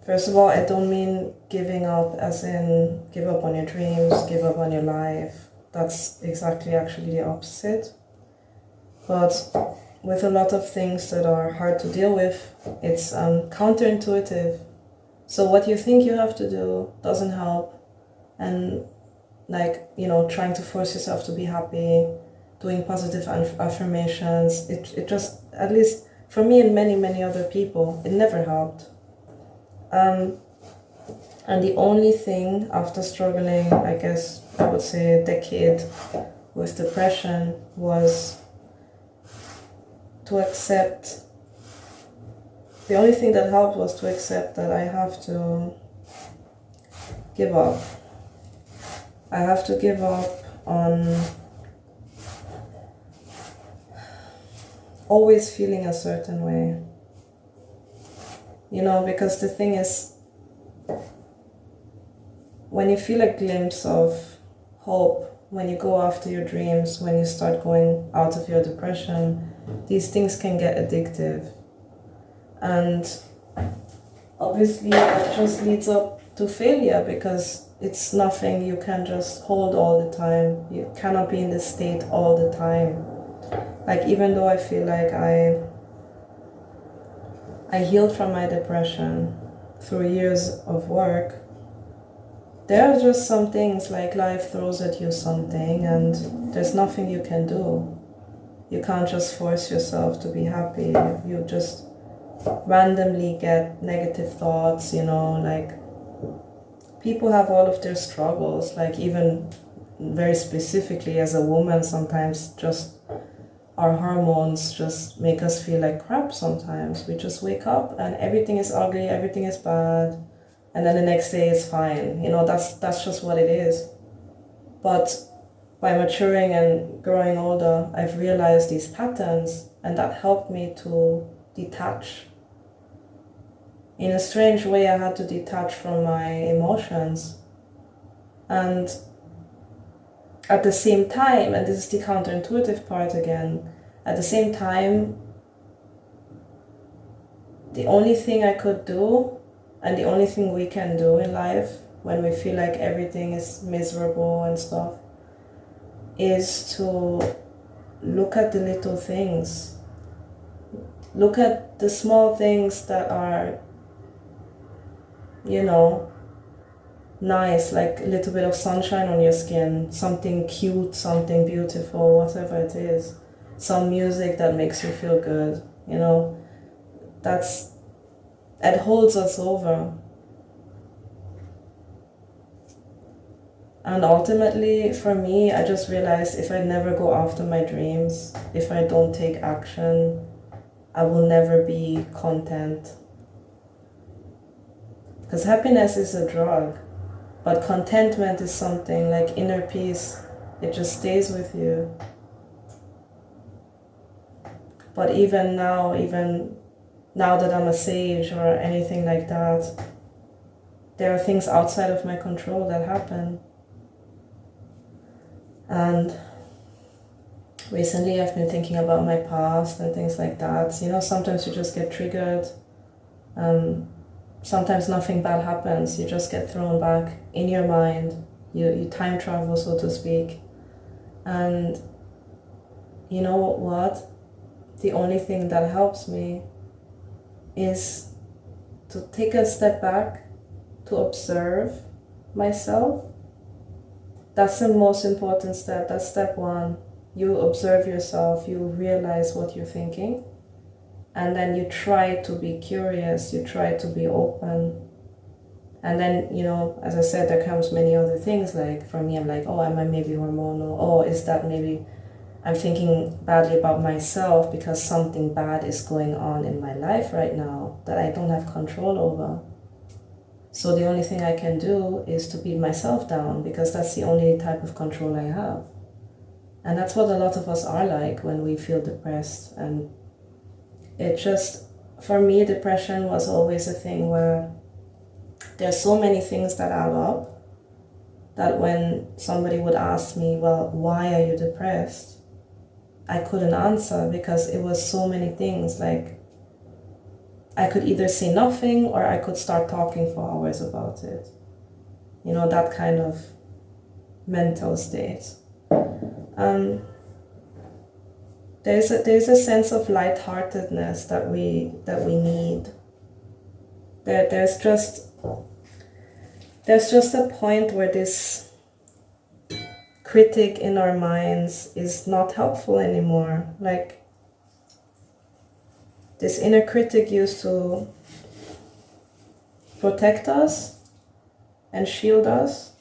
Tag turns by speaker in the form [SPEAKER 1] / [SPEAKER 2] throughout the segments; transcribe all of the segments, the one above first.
[SPEAKER 1] First of all, I don't mean giving up as in give up on your dreams, give up on your life. That's exactly actually the opposite. But with a lot of things that are hard to deal with, it's counterintuitive. So what you think you have to do doesn't help. And like, trying to force yourself to be happy, doing positive affirmations, it just, at least for me and many, many other people, it never helped. And the only thing after struggling, I guess I would say a decade with depression, was to accept, the only thing that helped was to accept that I have to give up. I have to give up on always feeling a certain way. Because the thing is, when you feel a glimpse of hope, when you go after your dreams, when you start going out of your depression, these things can get addictive. And obviously that just leads up to failure, because it's nothing you can just hold all the time. You cannot be in this state all the time. Like, even though I feel like I healed from my depression through years of work, there are just some things, like life throws at you something and there's nothing you can do. You can't just force yourself to be happy. You just randomly get negative thoughts, like people have all of their struggles, like even very specifically as a woman, sometimes just our hormones just make us feel like crap sometimes. We just wake up and everything is ugly, everything is bad, and then the next day is fine. That's just what it is. But by maturing and growing older, I've realized these patterns, and that helped me to detach. In a strange way, I had to detach from my emotions. And at the same time, and this is the counterintuitive part again, at the same time, the only thing I could do, and the only thing we can do in life when we feel like everything is miserable and stuff, is to look at the little things. Look at the small things that are, nice, like a little bit of sunshine on your skin, something cute, something beautiful, whatever it is. Some music that makes you feel good, it holds us over. And ultimately, for me, I just realized if I never go after my dreams, if I don't take action, I will never be content. Because happiness is a drug, but contentment is something like inner peace. It just stays with you. But even now that I'm a sage or anything like that, there are things outside of my control that happen. And recently I've been thinking about my past and things like that. Sometimes you just get triggered. Sometimes nothing bad happens. You just get thrown back in your mind. You time travel, so to speak. And you know what? The only thing that helps me is to take a step back, to observe myself. That's the most important step. That's step one. You observe yourself, you realize what you're thinking, and then you try to be curious, you try to be open. And then, as I said, there comes many other things. Like for me, I'm like, oh, am I maybe hormonal? Oh, is that maybe I'm thinking badly about myself because something bad is going on in my life right now that I don't have control over. So the only thing I can do is to beat myself down, because that's the only type of control I have. And that's what a lot of us are like when we feel depressed. And it just, for me, depression was always a thing where there's so many things that add up that when somebody would ask me, well, why are you depressed? I couldn't answer, because it was so many things. Like, I could either say nothing or I could start talking for hours about it. You know, that kind of mental state. There's a sense of lightheartedness that we need. There's just a point where this critic in our minds is not helpful anymore. Like, this inner critic used to protect us and shield us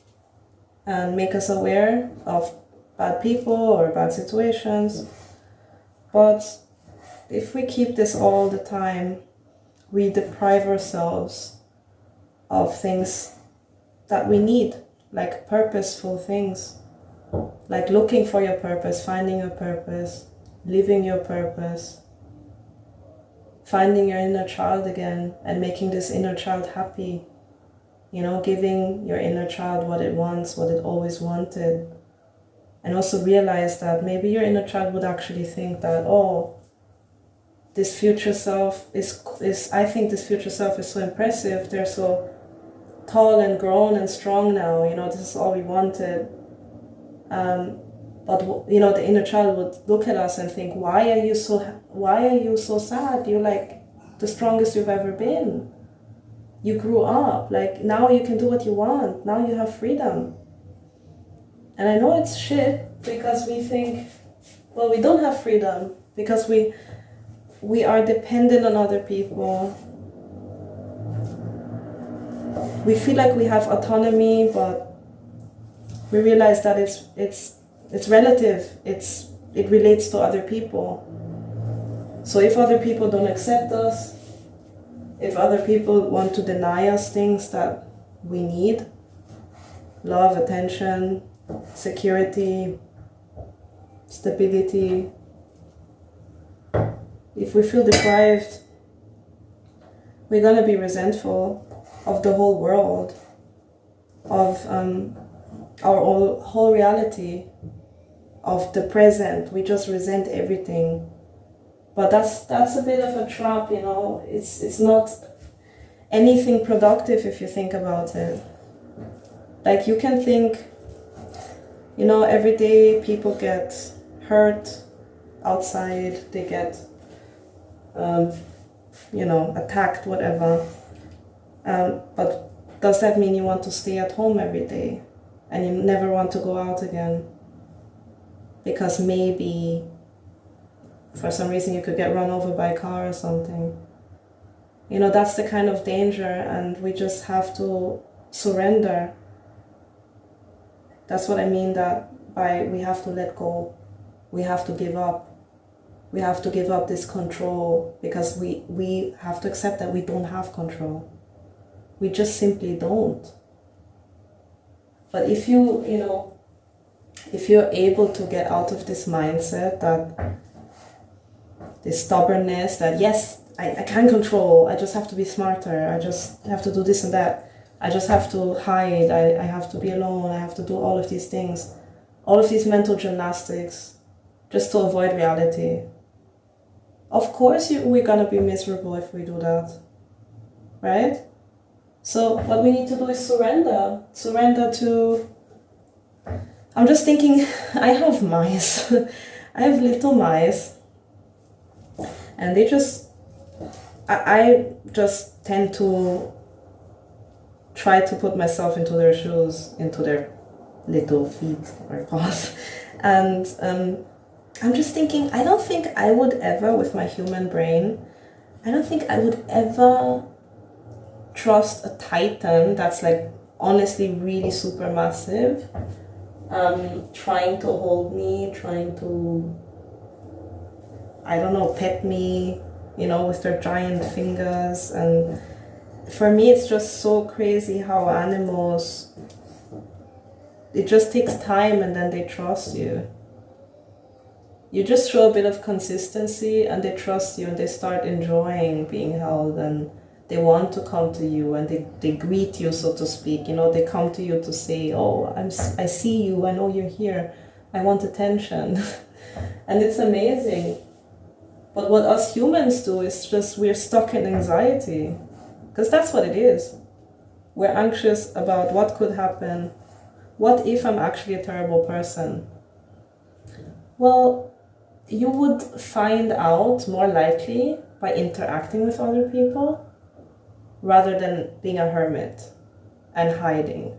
[SPEAKER 1] and make us aware of bad people or bad situations. But if we keep this all the time, we deprive ourselves of things that we need, like purposeful things, like looking for your purpose, finding your purpose, living your purpose, finding your inner child again and making this inner child happy, you know, giving your inner child what it wants, what it always wanted. And also realize that maybe your inner child would actually think that, oh, this future self I think this future self is so impressive, they're so tall and grown and strong now, you know, this is all we wanted. But you know, the inner child would look at us and think, why are you so sad? You're like the strongest you've ever been. You grew up, like now you can do what you want, now you have freedom. And I know it's shit because we think, well, we don't have freedom because we are dependent on other people. We feel like we have autonomy, but we realize that it's relative. It relates to other people. So if other people don't accept us, if other people want to deny us things that we need, love, attention, security, stability, if we feel deprived, we're gonna be resentful of the whole world, of our whole reality, of the present. We just resent everything. But that's a bit of a trap, you know. It's not anything productive if you think about it. Like, you can think, you know, every day people get hurt outside, they get you know, attacked, whatever. But does that mean you want to stay at home every day and you never want to go out again? Because maybe for some reason you could get run over by a car or something. You know, that's the kind of danger, and we just have to surrender. That's what I mean that by we have to let go. We have to give up. We have to give up this control, because we have to accept that we don't have control. We just simply don't. But if you know, if you're able to get out of this mindset, that this stubbornness that yes, I can control, I just have to be smarter, I just have to do this and that, I just have to hide, I have to be alone, I have to do all of these things, all of these mental gymnastics just to avoid reality. Of course we're gonna be miserable if we do that, right? So what we need to do is surrender. Surrender to... I'm just thinking, I have mice. I have little mice. And they just... I just tend to try to put myself into their shoes, into their little feet or paws. And I'm just thinking, I don't think I would ever, with my human brain, I don't think I would ever trust a titan that's like honestly really super massive, trying to hold me, trying to, I don't know, pet me, you know, with their giant fingers. And for me it's just so crazy how animals, it just takes time and then they trust you. You just show a bit of consistency and they trust you and they start enjoying being held, and they want to come to you and they greet you, so to speak. You know, they come to you to say, oh, I see you, I know you're here, I want attention. And it's amazing. But what us humans do is just we're stuck in anxiety, because that's what it is. We're anxious about what could happen. What if I'm actually a terrible person? Well, you would find out more likely by interacting with other people rather than being a hermit and hiding,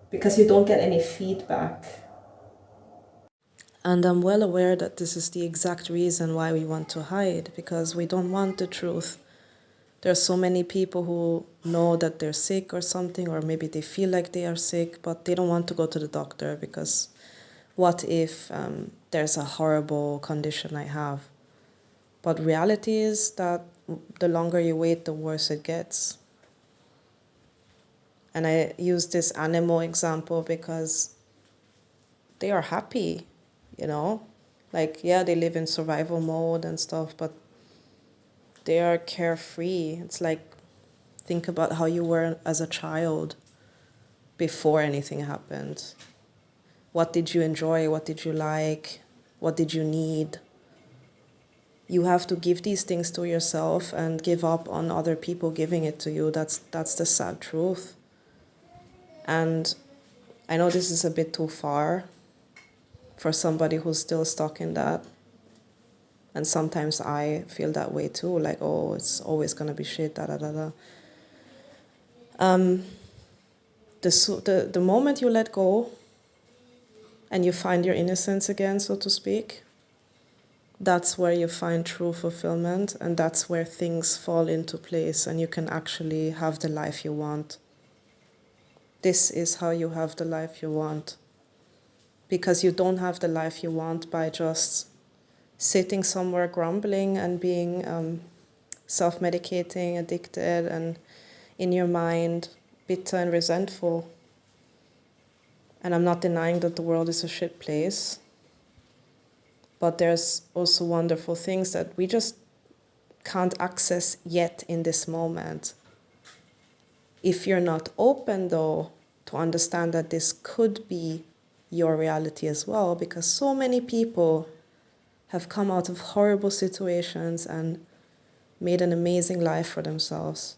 [SPEAKER 1] because you don't get any feedback. And I'm well aware that this is the exact reason why we want to hide, because we don't want the truth. There are so many people who know that they're sick or something, or maybe they feel like they are sick, but they don't want to go to the doctor because what if there's a horrible condition I have? But reality is that the longer you wait, the worse it gets. And I use this animal example because they are happy, you know? Like, yeah, they live in survival mode and stuff, but they are carefree. It's like, think about how you were as a child before anything happened. What did you enjoy? What did you like? What did you need? You have to give these things to yourself and give up on other people giving it to you. That's the sad truth. And I know this is a bit too far for somebody who's still stuck in that. And sometimes I feel that way too, like, oh, it's always gonna be shit, da da da da. The moment you let go and you find your innocence again, so to speak, that's where you find true fulfillment, and that's where things fall into place and you can actually have the life you want. This is how you have the life you want. Because you don't have the life you want by just sitting somewhere grumbling and being self-medicating, addicted, and in your mind bitter and resentful. And I'm not denying that the world is a shit place, but there's also wonderful things that we just can't access yet in this moment. If you're not open, though, to understand that this could be your reality as well, because so many people have come out of horrible situations and made an amazing life for themselves.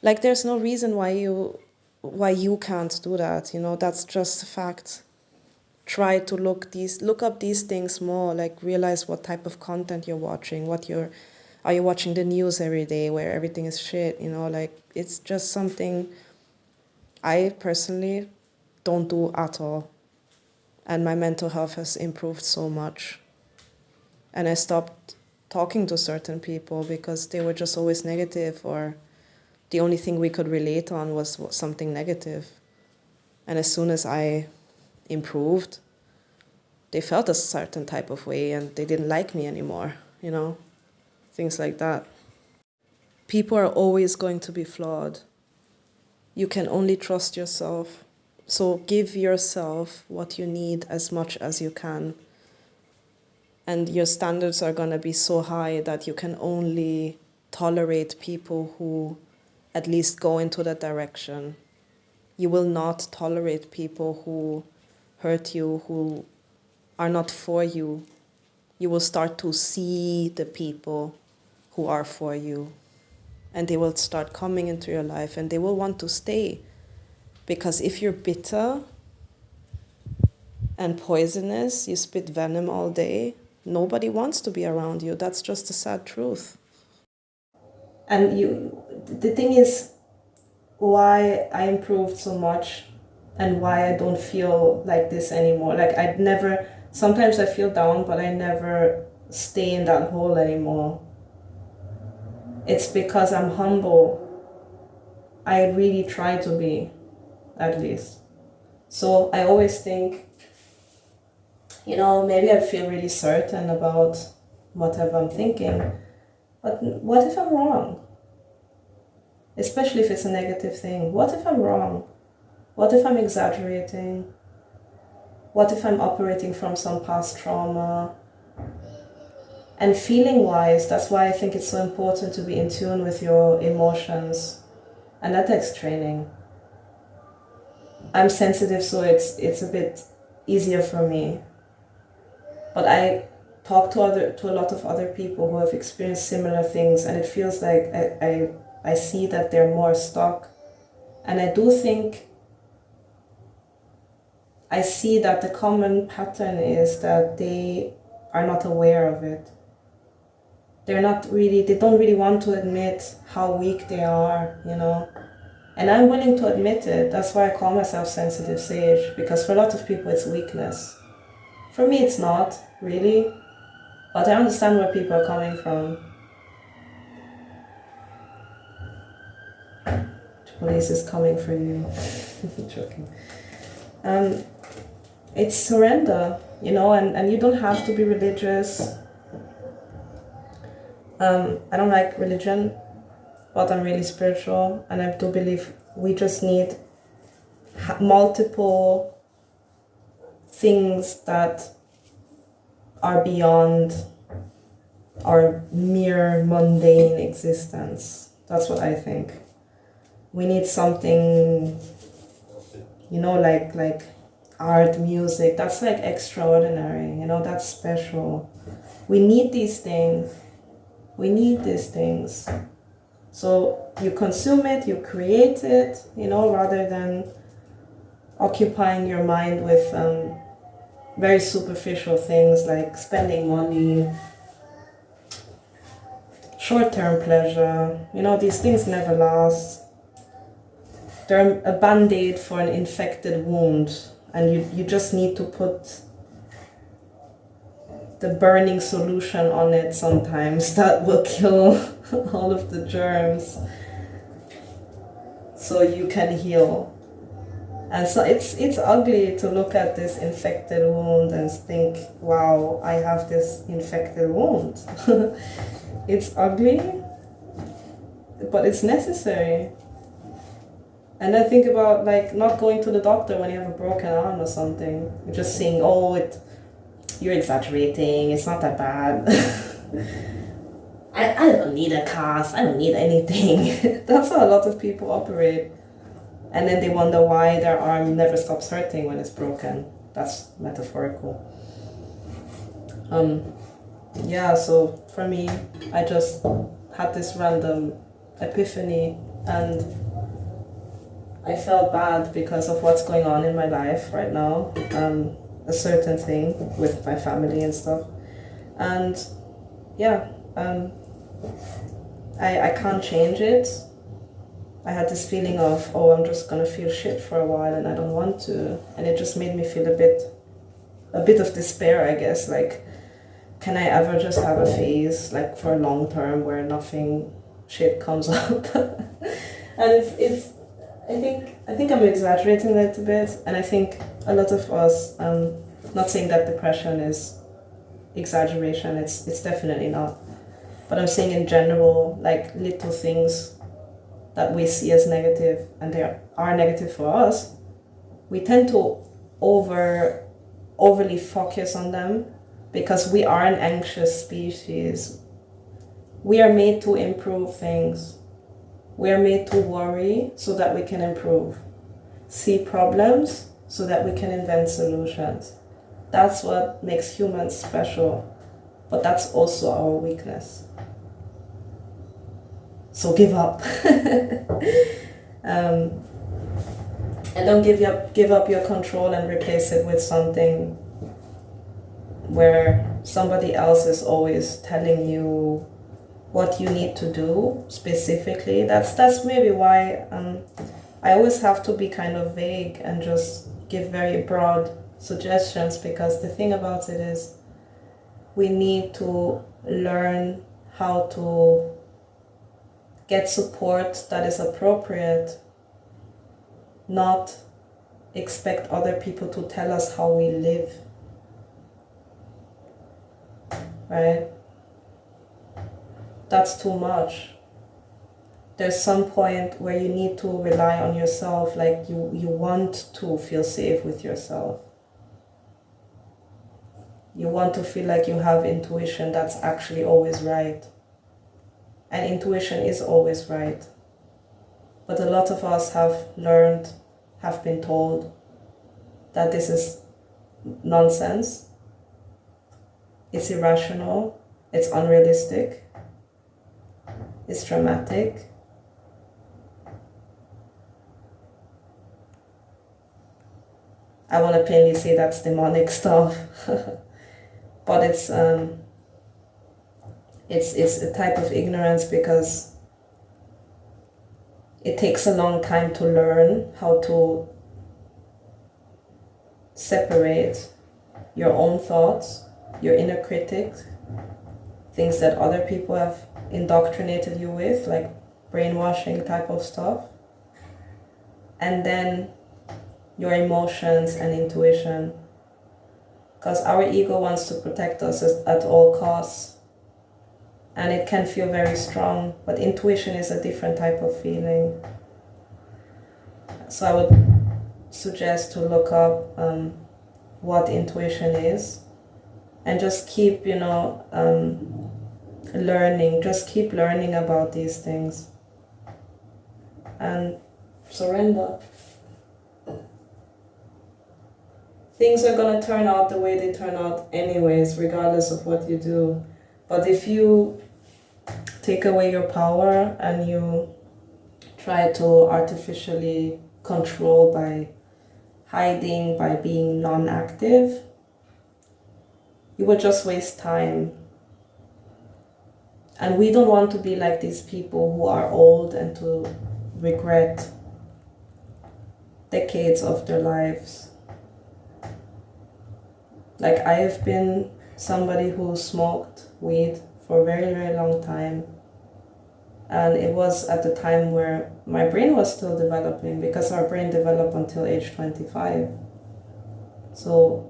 [SPEAKER 1] Like, there's no reason why you can't do that, you know, that's just a fact. Try to look up these things more, like realize what type of content you're watching, are you watching the news every day where everything is shit, you know, like it's just something I personally don't do at all. And my mental health has improved so much. And I stopped talking to certain people because they were just always negative, or the only thing we could relate on was something negative. And as soon as I improved, they felt a certain type of way and they didn't like me anymore, you know, things like that. People are always going to be flawed. You can only trust yourself. So give yourself what you need as much as you can. And your standards are going to be so high that you can only tolerate people who at least go into that direction. You will not tolerate people who hurt you, who are not for you. You will start to see the people who are for you, and they will start coming into your life and they will want to stay. Because if you're bitter and poisonous, you spit venom all day, nobody wants to be around you. That's just the sad truth. And the thing is, why I improved so much and why I don't feel like this anymore. Like, I'd never, sometimes I feel down, but I never stay in that hole anymore. It's because I'm humble. I really try to be, at least. So I always think, you know, maybe I feel really certain about whatever I'm thinking, but what if I'm wrong? Especially if it's a negative thing. What if I'm wrong? What if I'm exaggerating? What if I'm operating from some past trauma? And feeling wise, that's why I think it's so important to be in tune with your emotions. And that takes training. I'm sensitive, so it's a bit easier for me. But I talk to a lot of other people who have experienced similar things, and it feels like I see that they're more stuck. And I do think I see that the common pattern is that they are not aware of it. They don't really want to admit how weak they are, you know. And I'm willing to admit it. That's why I call myself sensitive sage, because for a lot of people it's weakness. For me it's not, really. But I understand where people are coming from. The police is coming for you. Joking. It's surrender, you know, and you don't have to be religious. I don't like religion, but I'm really spiritual, and I do believe we just need multiple things that are beyond our mere mundane existence. That's what I think. We need something, you know, like art, music. That's like extraordinary, you know, that's special. We need these things. We need these things. So you consume it, you create it, you know, rather than occupying your mind with very superficial things like spending money, short-term pleasure. You know, these things never last. They're a band-aid for an infected wound, and you just need to put the burning solution on it sometimes that will kill all of the germs so you can heal. And so it's ugly to look at this infected wound and think, wow, I have this infected wound. It's ugly, but it's necessary. And then think about like not going to the doctor when you have a broken arm or something. You're just saying, oh, you're exaggerating, it's not that bad. I don't need a cast, I don't need anything. That's how a lot of people operate. And then they wonder why their arm never stops hurting when it's broken. That's metaphorical. Yeah, so for me, I just had this random epiphany, and I felt bad because of what's going on in my life right now. A certain thing with my family and stuff. And yeah, I can't change it. I had this feeling of, oh, I'm just gonna feel shit for a while and I don't want to. And it just made me feel a bit of despair, I guess. Like, can I ever just have a phase, like for a long term, where nothing shit comes up? And I think I'm exaggerating that a bit. And I think a lot of us, not saying that depression is exaggeration, it's definitely not. But I'm saying in general, like little things that we see as negative and they are negative for us, we tend to overly focus on them because we are an anxious species. We are made to improve things. We are made to worry so that we can improve. See problems so that we can invent solutions. That's what makes humans special, but that's also our weakness. So give up. And don't give up your control and replace it with something where somebody else is always telling you what you need to do specifically. That's maybe why I always have to be kind of vague and just give very broad suggestions, because the thing about it is we need to learn how to get support that is appropriate, not expect other people to tell us how we live, right? That's too much. There's some point where you need to rely on yourself, like you want to feel safe with yourself. You want to feel like you have intuition that's actually always right. And intuition is always right. But a lot of us have been told that this is nonsense. It's irrational, it's unrealistic, it's dramatic. I want to plainly say that's demonic stuff, but it's a type of ignorance because it takes a long time to learn how to separate your own thoughts, your inner critic, things that other people have indoctrinated you with, like brainwashing type of stuff, and then your emotions and intuition. Because our ego wants to protect us at all costs, and it can feel very strong, but intuition is a different type of feeling. So I would suggest to look up what intuition is, and just keep, learning, just keep learning about these things, and surrender. Things are going to turn out the way they turn out anyways, regardless of what you do. But if you take away your power and you try to artificially control by hiding, by being non-active, you will just waste time. And we don't want to be like these people who are old and to regret decades of their lives. Like, I have been somebody who smoked weed for a very, very long time. And it was at the time where my brain was still developing, because our brain developed until age 25. So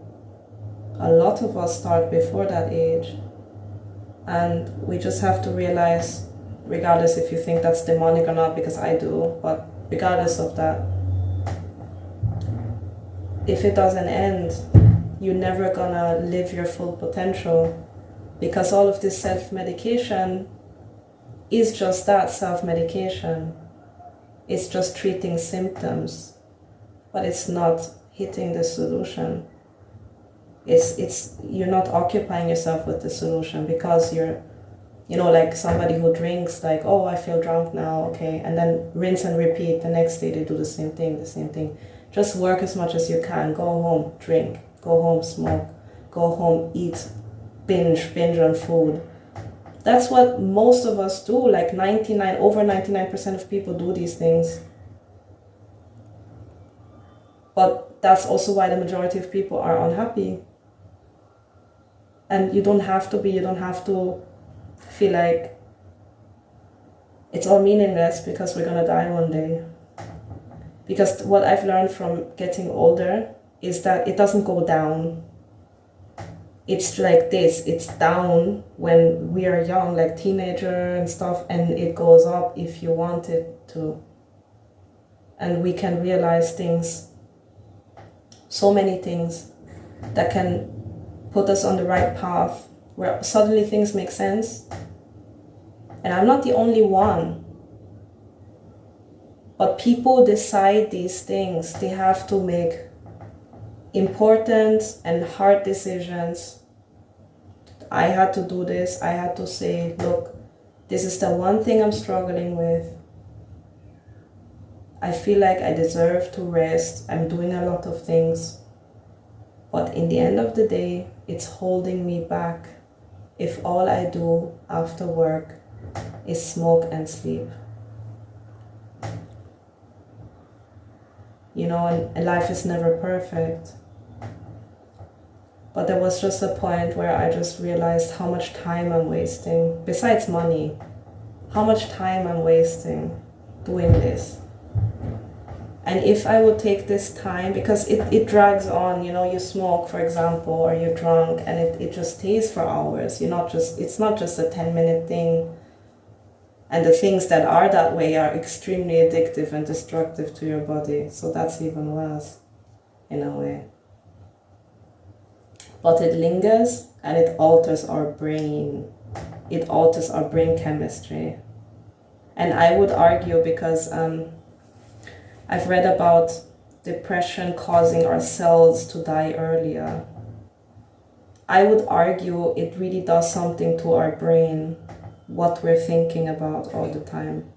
[SPEAKER 1] a lot of us start before that age. And we just have to realize, regardless if you think that's demonic or not, because I do, but regardless of that, if it doesn't end, you're never gonna live your full potential, because all of this self-medication is just that, self-medication. It's just treating symptoms, but it's not hitting the solution. You're not occupying yourself with the solution, because you're, like somebody who drinks, like, oh, I feel drunk now, okay, and then rinse and repeat. The next day they do the same thing. Just work as much as you can. Go home, drink. Go home, smoke. Go home, eat. Binge on food. That's what most of us do. Like over 99% of people do these things. But that's also why the majority of people are unhappy. And you don't have to feel like it's all meaningless because we're gonna die one day. Because what I've learned from getting older is that it doesn't go down. It's like this, it's down when we are young, like teenager and stuff, and it goes up if you want it to. And we can realize things, so many things that can put us on the right path, where suddenly things make sense. And I'm not the only one. But people decide these things. They have to make important and hard decisions. I had to do this. I had to say, look, this is the one thing I'm struggling with. I feel like I deserve to rest. I'm doing a lot of things. But in the end of the day, it's holding me back if all I do after work is smoke and sleep. And life is never perfect. But there was just a point where I just realized how much time I'm wasting, besides money, how much time I'm wasting doing this. And if I would take this time, because it drags on, you smoke, for example, or you're drunk, and it just stays for hours. It's not just a 10-minute thing. And the things that are that way are extremely addictive and destructive to your body. So that's even worse, in a way. But it lingers, and it alters our brain. It alters our brain chemistry. And I would argue, because I've read about depression causing our cells to die earlier. I would argue it really does something to our brain, what we're thinking about all the time.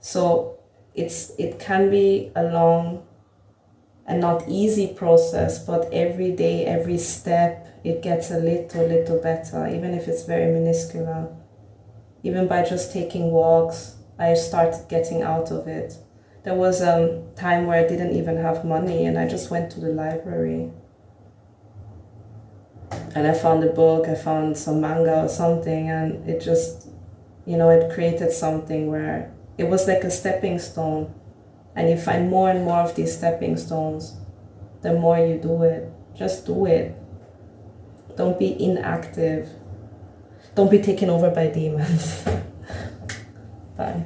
[SPEAKER 1] So it can be a long and not easy process, but every day, every step, it gets a little better, even if it's very minuscule. Even by just taking walks, I started getting out of it. There was a time where I didn't even have money and I just went to the library. And I found a book, I found some manga or something, and it just, it created something where it was like a stepping stone. And you find more and more of these stepping stones the more you do it. Just do it. Don't be inactive. Don't be taken over by demons. Bye.